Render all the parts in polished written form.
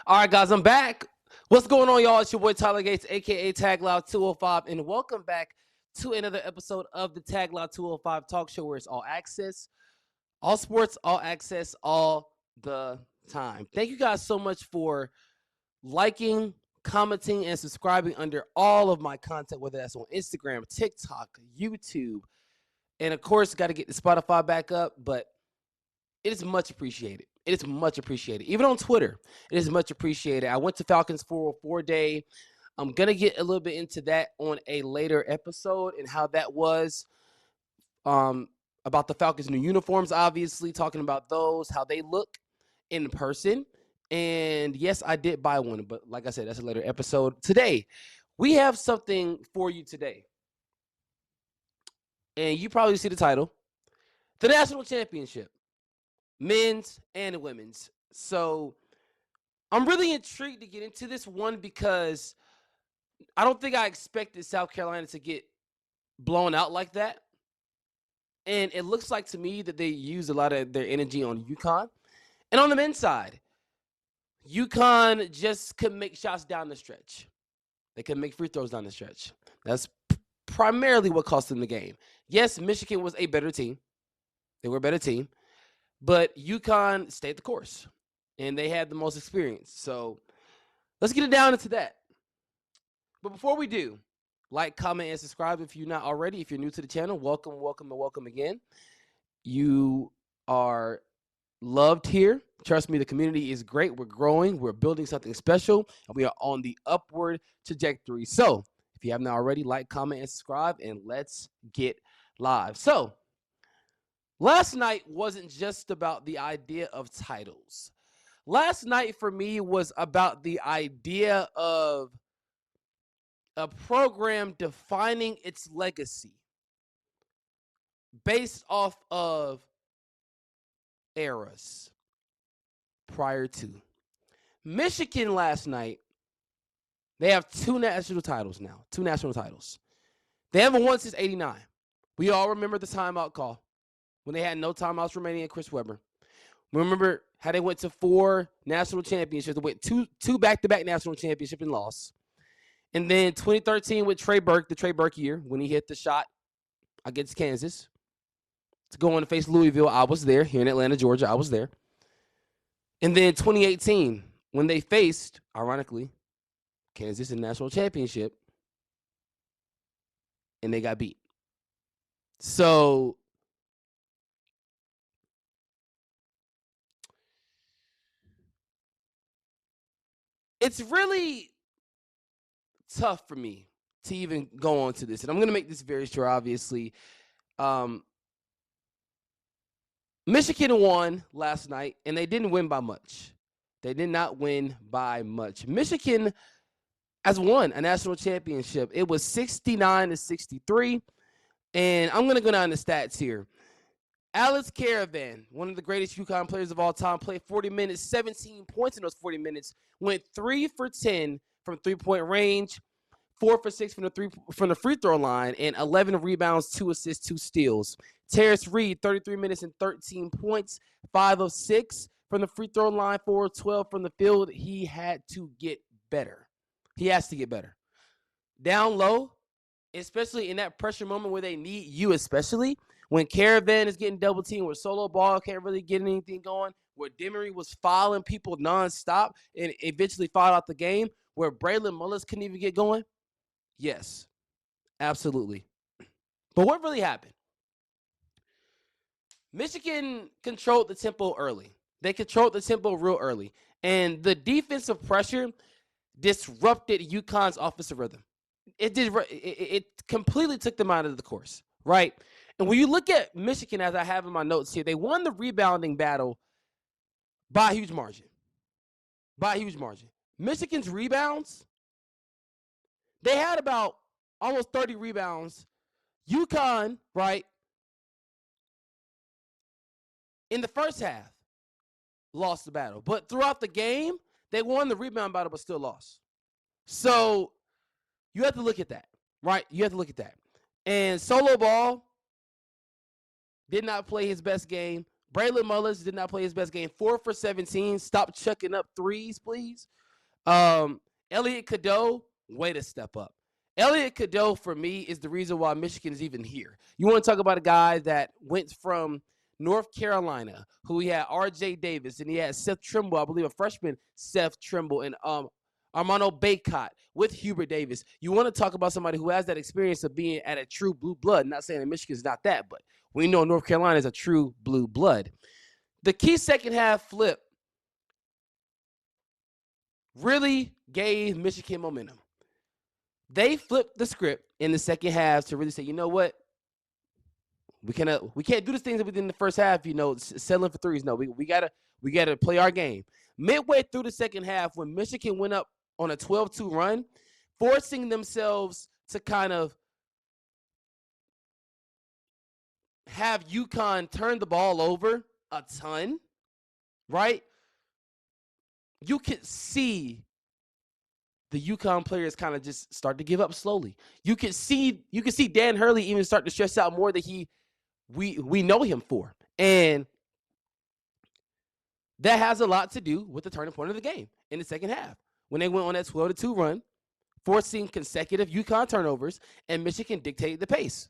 All right, guys, I'm back. What's going on, y'all? It's your boy Tyler Gates, aka Tag Loud 205, and welcome back to another episode of the Tag Loud 205 talk show where it's all access, all sports, all access, all the time. Thank you guys so much for liking, commenting, and subscribing under all of my content, whether that's on Instagram, TikTok, YouTube, and of course, got to get the Spotify back up, but it is much appreciated. It is much appreciated. Even on Twitter, it is much appreciated. I went to Falcons 404 Day. I'm going to get a little bit into that on a later episode and how that was about the Falcons' new uniforms, obviously, talking about those, how they look in person. And yes, I did buy one, but like I said, that's a later episode. Today, we have something for you today. And you probably see the title, the National Championship. Men's and women's. So I'm really intrigued to get into this one because I don't think I expected South Carolina to get blown out like that. And it looks like to me that they used a lot of their energy on UConn. And on the men's side, UConn just couldn't make shots down the stretch. They couldn't make free throws down the stretch. That's primarily what cost them the game. Yes, Michigan was a better team. They were a better team. But UConn stayed the course, and they had the most experience. So let's get it down into that. But before we do, like, comment, and subscribe if you're not already. If you're new to the channel, welcome, welcome, and welcome again. You are loved here. Trust me, the community is great. We're growing. We're building something special, and we are on the upward trajectory. So if you have not already, like, comment, and subscribe, and let's get live. So last night wasn't just about the idea of titles. Last night for me was about the idea of a program defining its legacy based off of eras prior to. Michigan last night, they have two national titles now, two national titles. They haven't won since 89. We all remember the timeout call when they had no timeouts remaining and Chris Webber. Remember how they went to 4 national championships. They went two back-to-back national championships and lost. And then 2013 with Trey Burke, the Trey Burke year, when he hit the shot against Kansas to go on to face Louisville. I was there here in Atlanta, Georgia. I was there. And then 2018 when they faced, ironically, Kansas in the national championship, and they got beat. So it's really tough for me to even go on to this. And I'm going to make this very sure, obviously. Michigan won last night, and they didn't win by much. They did not win by much. Michigan has won a national championship. It was 69-63. And I'm going to go down the stats here. Alex Caravan, one of the greatest UConn players of all time, played 40 minutes, 17 points in those 40 minutes, went 3 for 10 from three-point range, 4 for 6 from the free throw line, and 11 rebounds, 2 assists, 2 steals. Terrence Reed, 33 minutes and 13 points, 5 of 6 from the free throw line, 4 of 12 from the field. He had to get better. He has to get better. Down low, especially in that pressure moment where they need you, especially when Caravan is getting double teamed, where Solo Ball can't really get anything going, where Demery was fouling people nonstop and eventually fouled out the game, where Braylon Mullis couldn't even get going. Yes, absolutely. But what really happened? Michigan controlled the tempo early. They controlled the tempo real early. And the defensive pressure disrupted UConn's offensive rhythm. It completely took them out of the course, right? And when you look at Michigan, as I have in my notes here, they won the rebounding battle by a huge margin. By a huge margin. Michigan's rebounds, they had about almost 30 rebounds. UConn, right, in the first half, lost the battle. But throughout the game, they won the rebound battle but still lost. So you have to look at that, right? You have to look at that. And Solo Ball did not play his best game, Braylon Mullins did not play his best game. 4 for 17. Stop chucking up threes, please. Elliot Cadeau, way to step up. Elliot Cadeau, for me, is the reason why Michigan is even here. You want to talk about a guy that went from North Carolina, who he had R.J. Davis, and he had Seth Trimble, I believe a freshman Seth Trimble, and Armando Bacot with Hubert Davis. You want to talk about somebody who has that experience of being at a true blue blood. Not saying that Michigan's not that, but we know North Carolina is a true blue blood. The key second half flip really gave Michigan momentum. They flipped the script in the second half to really say, you know what? We can't do the things that we did in the first half, settling for threes. No, we gotta play our game. Midway through the second half, when Michigan went up on a 12-2 run, forcing themselves to kind of have UConn turn the ball over a ton, right? You could see the UConn players kind of just start to give up slowly. You could see Dan Hurley even start to stress out more that we know him for. And that has a lot to do with the turning point of the game in the second half. When they went on that 12-2 run, forcing consecutive UConn turnovers, and Michigan dictated the pace.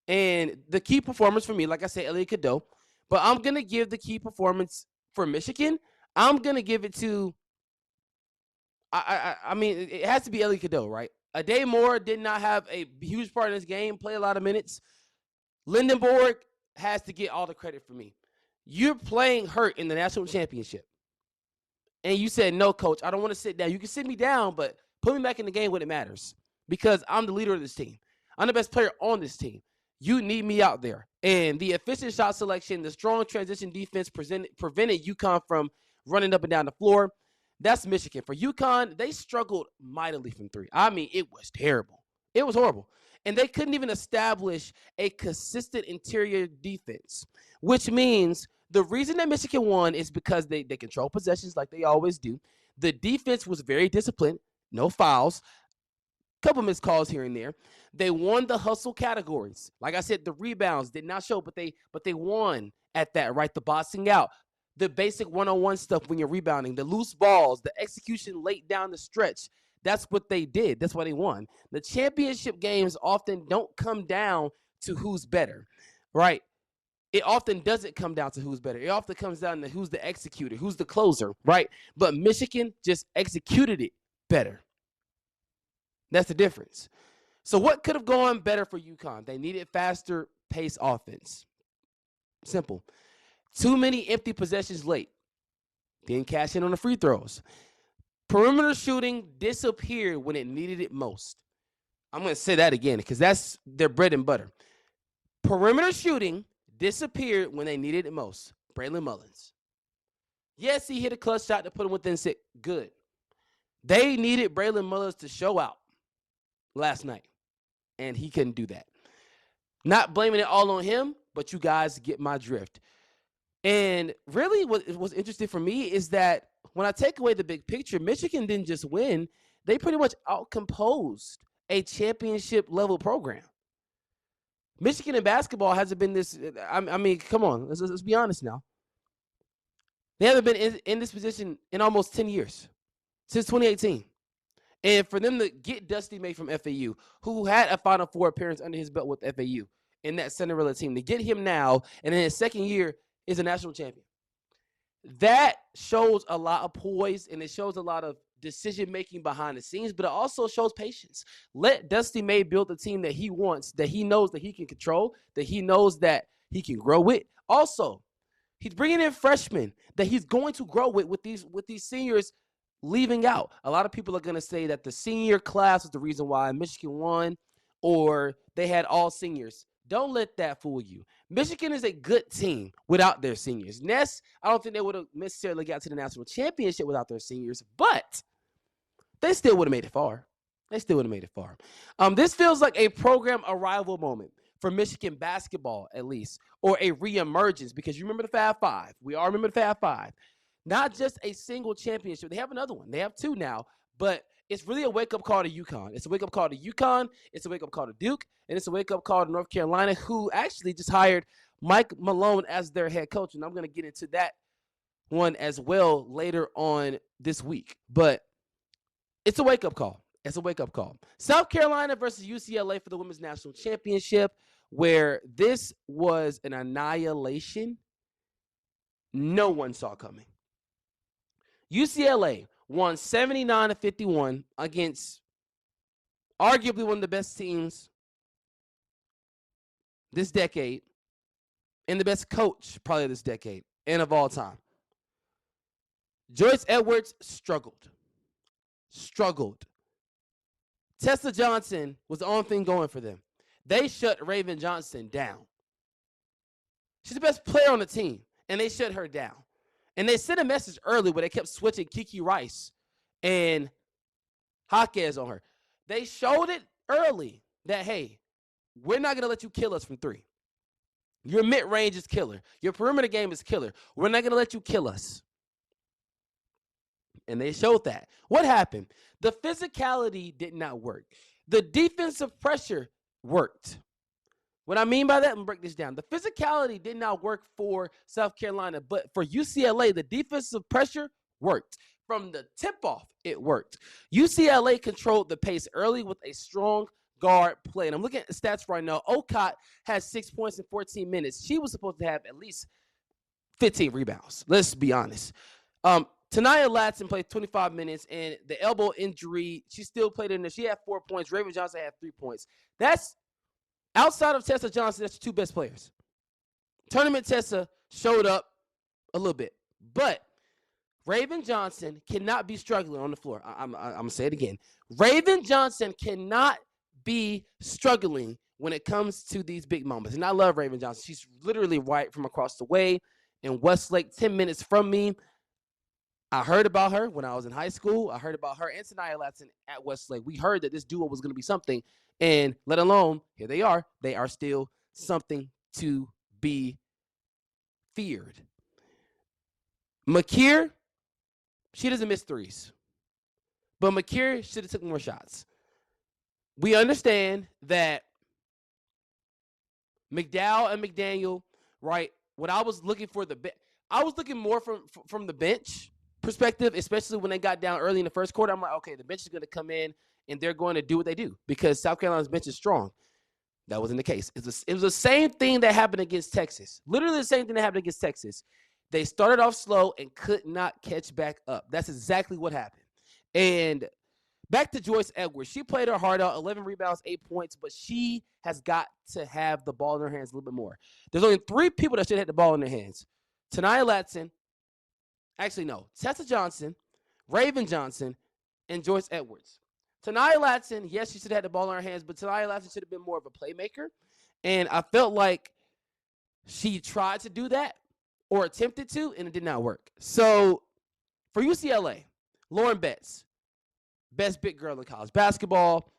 And the key performance for me, like I said, Elliot Cadeau, but I'm going to give the key performance for Michigan. I'm going to give it to, I mean, it has to be Elliot Cadeau, right? Adae Moore did not have a huge part in this game, play a lot of minutes. Lindenborg has to get all the credit for me. You're playing hurt in the national championship. And you said, no, coach, I don't want to sit down. You can sit me down, but put me back in the game when it matters because I'm the leader of this team. I'm the best player on this team. You need me out there. And the efficient shot selection, the strong transition defense prevented UConn from running up and down the floor. That's Michigan. For UConn, they struggled mightily from three. I mean, it was terrible. It was horrible. And they couldn't even establish a consistent interior defense, which means the reason that Michigan won is because they control possessions like they always do. The defense was very disciplined, no fouls, couple missed calls here and there. They won the hustle categories. Like I said, the rebounds did not show, but they won at that, right? The boxing out, the basic one-on-one stuff when you're rebounding, the loose balls, the execution late down the stretch. That's what they did. That's why they won. The championship games often don't come down to who's better, right? It often doesn't come down to who's better. It often comes down to who's the executor, who's the closer, right? But Michigan just executed it better. That's the difference. So what could have gone better for UConn? They needed faster pace offense. Simple. Too many empty possessions late. Didn't cash in on the free throws. Perimeter shooting disappeared when it needed it most. I'm going to say that again because that's their bread and butter. Perimeter shooting disappeared when they needed it most. Braylon Mullins. Yes, he hit a clutch shot to put him within 6. Good. They needed Braylon Mullins to show out last night, and he couldn't do that. Not blaming it all on him, but you guys get my drift. And really what was interesting for me is that when I take away the big picture, Michigan didn't just win. They pretty much outcomposed a championship-level program. Michigan in basketball hasn't been this – I mean, come on. Let's be honest now. They haven't been in this position in almost 10 years, since 2018. And for them to get Dusty May from FAU, who had a Final Four appearance under his belt with FAU in that Cinderella team, to get him now and in his second year is a national champion. That shows a lot of poise and it shows a lot of decision-making behind the scenes, but it also shows patience. Let Dusty May build the team that he wants, that he knows that he can control, that he knows that he can grow with. Also, he's bringing in freshmen that he's going to grow with these seniors leaving out. A lot of people are going to say that the senior class was the reason why Michigan won or they had all seniors. Don't let that fool you. Michigan is a good team without their seniors. Ness, I don't think they would have necessarily got to the national championship without their seniors, but they still would have made it far. This feels like a program arrival moment for Michigan basketball, at least, or a reemergence, because you remember the Fab Five. We all remember the Fab Five. Not just a single championship. They have another one. They have two now, but it's really a wake-up call to UConn. It's a wake-up call to UConn. It's a wake-up call to Duke, and it's a wake-up call to North Carolina, who actually just hired Mike Malone as their head coach, and I'm going to get into that one as well later on this week. But it's a wake-up call. It's a wake-up call. South Carolina versus UCLA for the Women's National Championship, where this was an annihilation no one saw coming. UCLA won 79-51 against arguably one of the best teams this decade and the best coach probably this decade and of all time. Joyce Edwards struggled. Tessa Johnson was the only thing going for them. They shut Raven Johnson down. She's the best player on the team, and they shut her down. And they sent a message early where they kept switching Kiki Rice and Jaquez on her. They showed it early that, hey, we're not going to let you kill us from three. Your mid-range is killer. Your perimeter game is killer. We're not going to let you kill us. And they showed that. What happened? The physicality did not work. The defensive pressure worked. What I mean by that, I'm going to break this down. The physicality did not work for South Carolina, but for UCLA, the defensive pressure worked. From the tip-off, it worked. UCLA controlled the pace early with a strong guard play. And I'm looking at the stats right now. Okot has 6 points in 14 minutes. She was supposed to have at least 15 rebounds. Let's be honest. Tanaya Latson played 25 minutes, and the elbow injury, she still played in there. She had 4 points. Raven Johnson had 3 points. That's outside of Tessa Johnson, that's the two best players. Tournament Tessa showed up a little bit, but Raven Johnson cannot be struggling on the floor. I'm going to say it again. Raven Johnson cannot be struggling when it comes to these big moments. And I love Raven Johnson. She's literally right from across the way in Westlake, 10 minutes from me. I heard about her when I was in high school. I heard about her and Tanaya Latson at Westlake. We heard that this duo was going to be something, and let alone, here they are. They are still something to be feared. Makir, she doesn't miss threes. But Makir should have took more shots. We understand that McDowell and McDaniel, right, when I was looking for I was looking more from the bench perspective, especially when they got down early in the first quarter. I'm like, okay, the bench is going to come in and they're going to do what they do because South Carolina's bench is strong. That wasn't the case. It was the same thing that happened against Texas. Literally the same thing that happened against Texas. They started off slow and could not catch back up. That's exactly what happened. And back to Joyce Edwards. She played her heart out, 11 rebounds, 8 points, but she has got to have the ball in her hands a little bit more. There's only 3 people that should have the ball in their hands. Tanaya Latson, actually no, Tessa Johnson, Raven Johnson, and Joyce Edwards. Tanaya Latson, yes, she should have had the ball in her hands, but Tanaya Latson should have been more of a playmaker. And I felt like she tried to do that or attempted to, and it did not work. So for UCLA, Lauren Betts, best big girl in college basketball.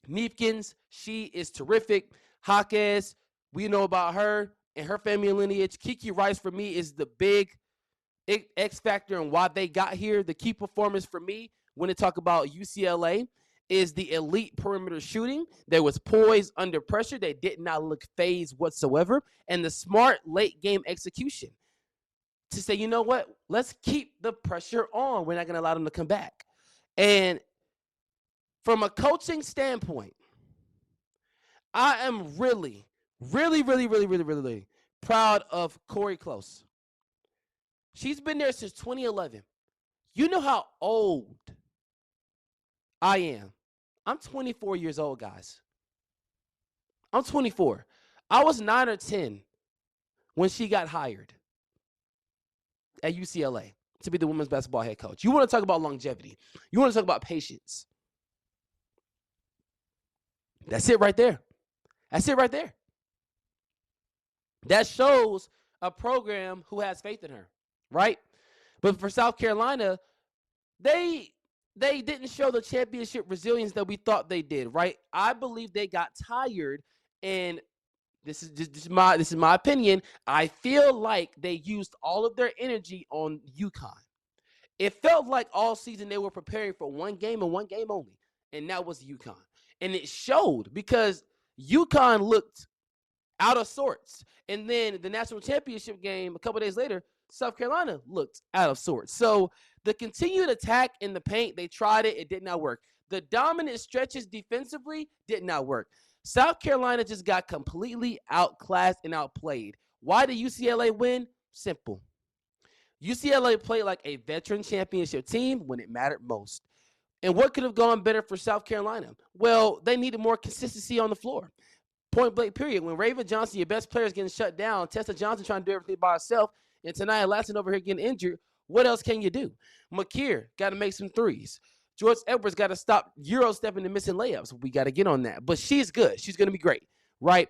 Neefkins, she is terrific. Jaquez, we know about her and her family lineage. Kiki Rice, for me, is the big X factor and why they got here. The key performance for me when they talk about UCLA is the elite perimeter shooting. There was poise under pressure. They did not look phased whatsoever. And the smart late game execution to say, you know what, let's keep the pressure on. We're not going to allow them to come back. And from a coaching standpoint, I am really proud of Corey Close. She's been there since 2011. You know how old I am. I'm 24 years old, guys. I'm 24. I was 9 or 10 when she got hired at UCLA to be the women's basketball head coach. You want to talk about longevity. You want to talk about patience. That's it right there. That's it right there. That shows a program who has faith in her, right? But for South Carolina, they didn't show the championship resilience that we thought they did, right? I believe they got tired, and this is my opinion. I feel like they used all of their energy on UConn. It felt like all season they were preparing for one game and one game only, and that was UConn. And it showed because UConn looked out of sorts. And then the national championship game a couple days later, South Carolina looked out of sorts. So the continued attack in the paint, they tried it. It did not work. The dominant stretches defensively did not work. South Carolina just got completely outclassed and outplayed. Why did UCLA win? Simple. UCLA played like a veteran championship team when it mattered most. And what could have gone better for South Carolina? Well, they needed more consistency on the floor. Point blank, period. When Raven Johnson, your best player, is getting shut down, Tessa Johnson trying to do everything by herself, and Tanaya Latson over here getting injured, what else can you do? Makir got to make some threes. George Edwards got to stop Euro stepping and missing layups. We got to get on that. But she's good. She's going to be great, right?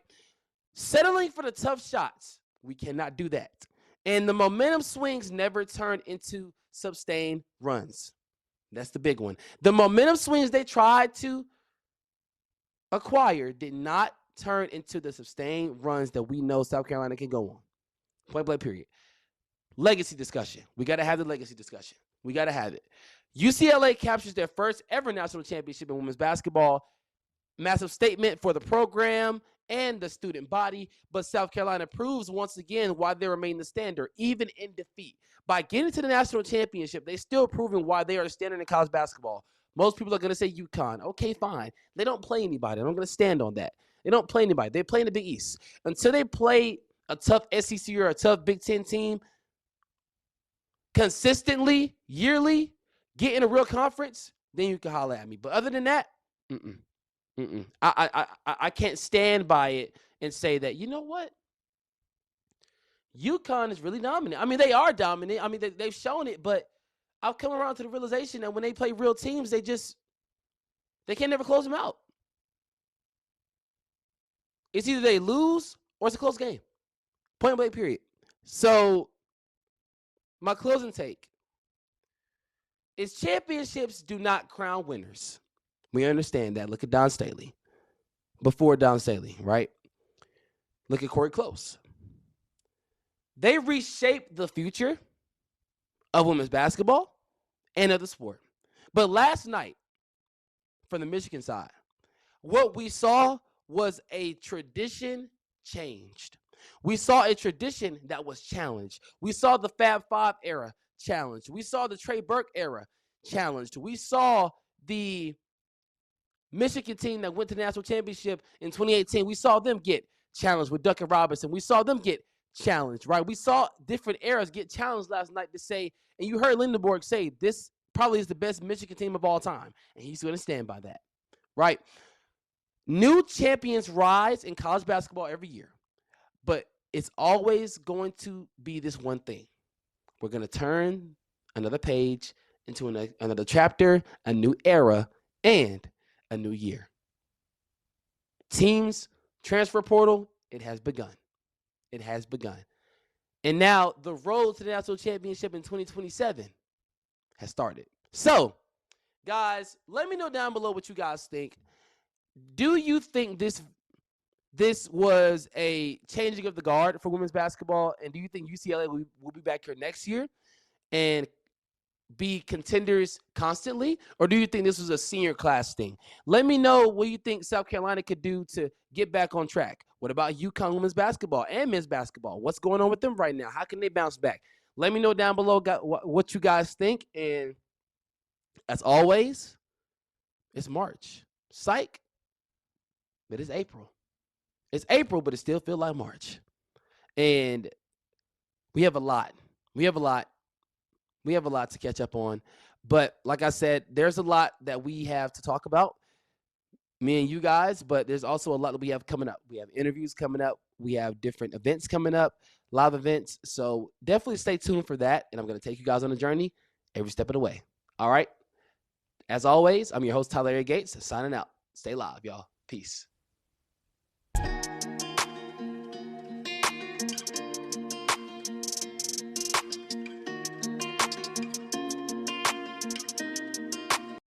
Settling for the tough shots, we cannot do that. And the momentum swings never turn into sustained runs. That's the big one. The momentum swings they tried to acquire did not turn into the sustained runs that we know South Carolina can go on. Point blank, period. Legacy discussion. We got to have the legacy discussion. We got to have it. UCLA captures their first ever national championship in women's basketball. Massive statement for the program and the student body, but South Carolina proves once again why they remain the standard, even in defeat. By getting to the national championship, they're still proving why they are the standard in college basketball. Most people are going to say UConn. Okay, fine. They don't play anybody. I'm going to stand on that. They don't play anybody. They play in the Big East. Until they play a tough SEC or a tough Big Ten team consistently, yearly, get in a real conference, then you can holler at me. But other than that, I can't stand by it and say that, you know what? UConn is really dominant. I mean, they are dominant. I mean, they've shown it, but I've come around to the realization that when they play real teams, they can't never close them out. It's either they lose or it's a close game. Point blank, period. So my closing take is championships do not crown winners. We understand that. Look at Don Staley. Before Don Staley, right? Look at Corey Close. They reshaped the future of women's basketball and of the sport. But last night, from the Michigan side, what we saw was a tradition changed. We saw a tradition that was challenged. We saw the Fab Five era challenged. We saw the Trey Burke era challenged. We saw the Michigan team that went to the national championship in 2018. We saw them get challenged with Duncan Robinson. We saw them get challenged, right? We saw different eras get challenged last night to say, and you heard Lindenborg say, this probably is the best Michigan team of all time. And he's going to stand by that, right? New champions rise in college basketball every year, but it's always going to be this one thing. We're going to turn another page into another chapter, a new era, and a new year. Teams, transfer portal, it has begun. It has begun. And now the road to the national championship in 2027 has started. So, guys, let me know down below what you guys think. Do you think this was a changing of the guard for women's basketball? And do you think UCLA will be back here next year and be contenders constantly? Or do you think this was a senior class thing? Let me know what you think South Carolina could do to get back on track. What about UConn women's basketball and men's basketball? What's going on with them right now? How can they bounce back? Let me know down below what you guys think. And as always, it's March. Psych. But it's April. It's April, but it still feels like March. And we have a lot. We have a lot to catch up on. But like I said, there's a lot that we have to talk about, me and you guys, but there's also a lot that we have coming up. We have interviews coming up. We have different events coming up, live events. So definitely stay tuned for that. And I'm going to take you guys on a journey every step of the way. All right. As always, I'm your host, Tyler Gates, signing out. Stay live, y'all. Peace.